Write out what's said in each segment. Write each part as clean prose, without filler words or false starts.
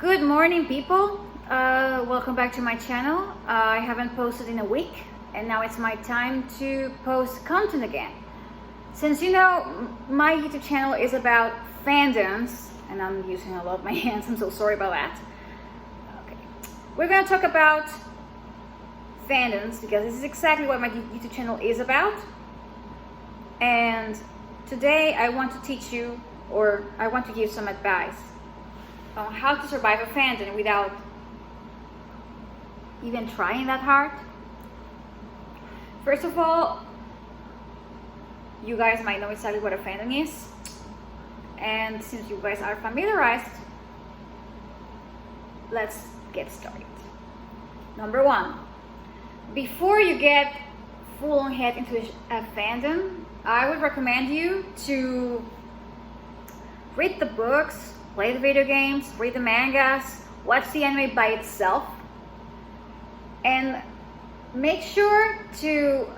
Good morning, people. Welcome back to my channel. I haven't posted in a week, and now it's my time to post content again. Since you know, my YouTube channel is about fandoms, and I'm using a lot of my hands, I'm so sorry about that. Okay. We're going to talk about fandoms because this is exactly what my YouTube channel is about. And today I want to teach you, or I want to give some advice on how to survive a fandom without even trying that hard. First of all, you guys might know exactly what a fandom is, and since you guys are familiarized, let's get started. Number one, before you get full on head into a fandom, I would recommend you to read the books, play the video games, read the mangas, watch the anime by itself, and make sure to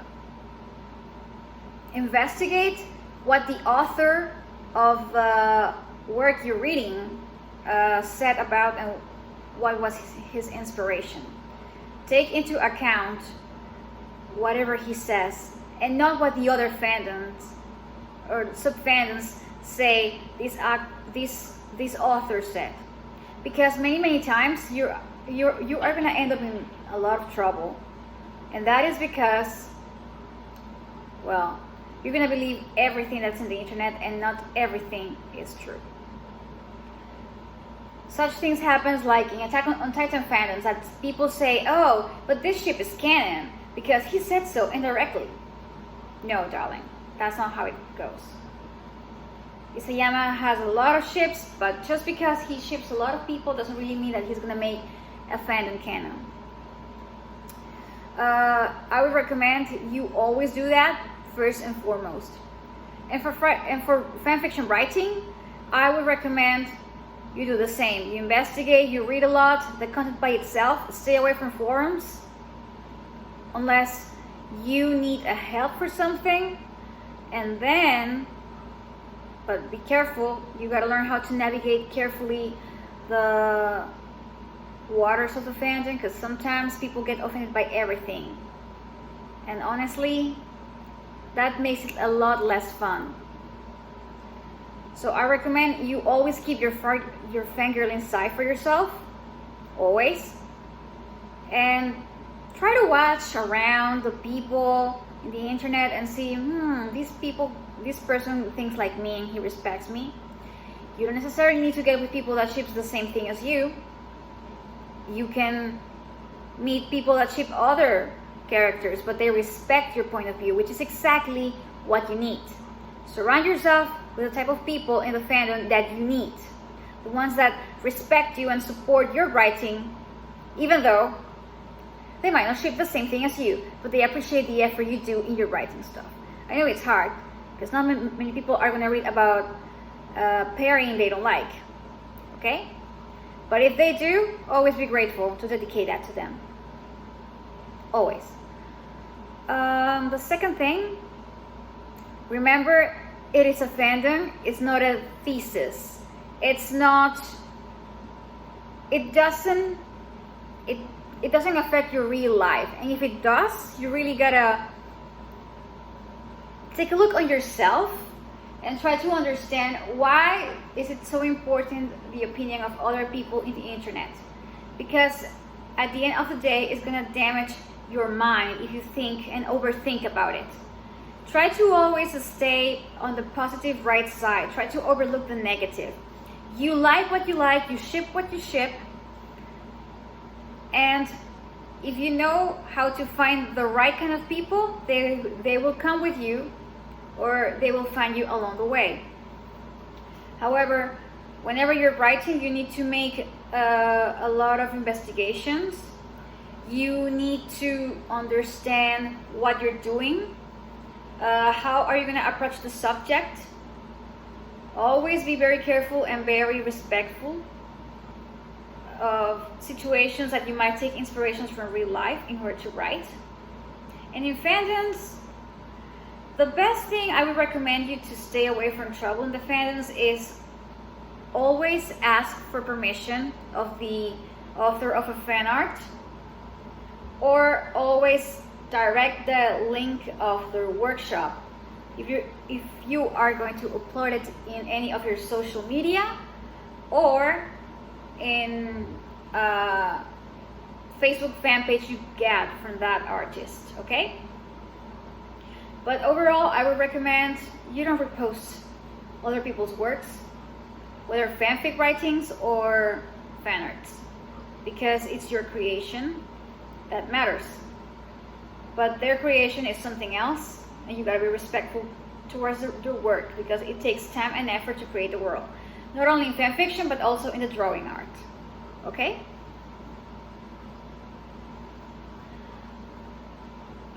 investigate what the author of the work you're reading said about and what was his inspiration. Take into account whatever he says and not what the other fandoms or sub-fandoms say this author said, because many times you are going to end up in a lot of trouble, and that is because, well, you're going to believe everything that's in the internet and not everything is true. Such things happens like in Attack on Titan fandoms, that people say, oh, but this ship is canon because he said so indirectly. No, darling, that's not how it goes. Isayama has a lot of ships, but just because he ships a lot of people doesn't really mean that he's going to make a fandom canon. I would recommend you always do that first and foremost. And for fanfiction writing, I would recommend you do the same. You investigate, you read a lot, the content by itself. Stay away from forums unless you need a help for something, and then, but be careful, you got to learn how to navigate carefully the waters of the fandom, because sometimes people get offended by everything, and honestly that makes it a lot less fun. So I recommend you always keep your fangirl inside for yourself, always, and try to watch around the people in the internet and see, this person thinks like me and he respects me. You don't necessarily need to get with people that ships the same thing as you. You can meet people that ship other characters, but they respect your point of view, which is exactly what you need. Surround yourself with the type of people in the fandom that you need. The ones that respect you and support your writing, even though they might not ship the same thing as you, but they appreciate the effort you do in your writing stuff. I know it's hard, because not many people are going to read about pairing they don't like, okay? But if they do, always be grateful to dedicate that to them. Always. The second thing, remember, it is a fandom, it's not a thesis. It doesn't affect your real life, and if it does, you really gotta take a look on yourself and try to understand why is it so important, the opinion of other people in the internet, because at the end of the day it's gonna damage your mind if you think and overthink about it. Try to always stay on the positive right side. Try to overlook the negative. You like what you like, you ship what you ship, and if you know how to find the right kind of people, they will come with you, or they will find you along the way. However, whenever you're writing, you need to make a lot of investigations. You need to understand what you're doing. How are you going to approach the subject? Always be very careful and very respectful of situations that you might take inspirations from real life in order to write. And in fandoms, the best thing I would recommend you to stay away from trouble in the fandoms is always ask for permission of the author of a fan art, or always direct the link of their workshop. If you are going to upload it in any of your social media or in a Facebook fan page you get from that artist, okay? But overall, I would recommend you don't repost other people's works, whether fanfic writings or fan arts, because it's your creation that matters. But their creation is something else, and you gotta be respectful towards their work, because it takes time and effort to create the world, not only in fan fiction but also in the drawing art. Okay?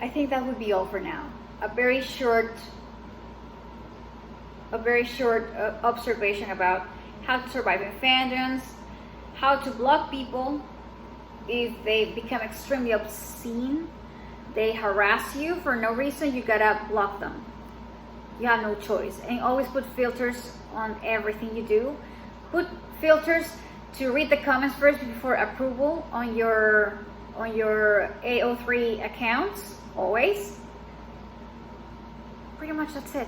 I think that would be all for now. A very short observation about how to survive in fandoms, how to block people if they become extremely obscene, they harass you for no reason, you gotta block them. You have no choice. And always put filters on everything you do. Put filters to read the comments first before approval on your AO3 accounts, always. Pretty much that's it.